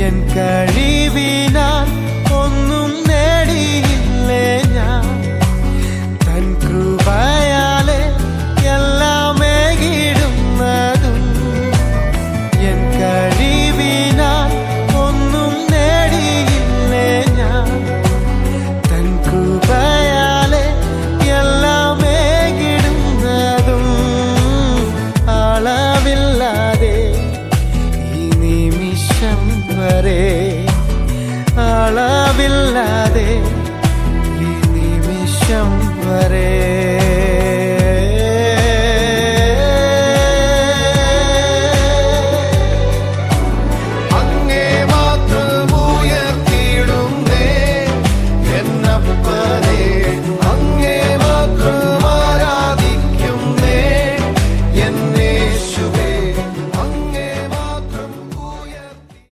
N കഴിവിനാൽ ഒന്നും നേടിയില്ലേ ഞാൻ. തൻ കൃപയാലെ എല്ലാം ഏകിടുന്നതും. എൻ കഴിവിനാൽ ഒന്നും നേടിയില്ലേ ഞാൻ. തൻ കൃപയാലെ എല്ലാം ഏകിടുന്നതും. അളവില്ലാതെ ഈ നിമിഷം വരെ, അളവില്ലാതെ ഈ നിമിഷം വരെ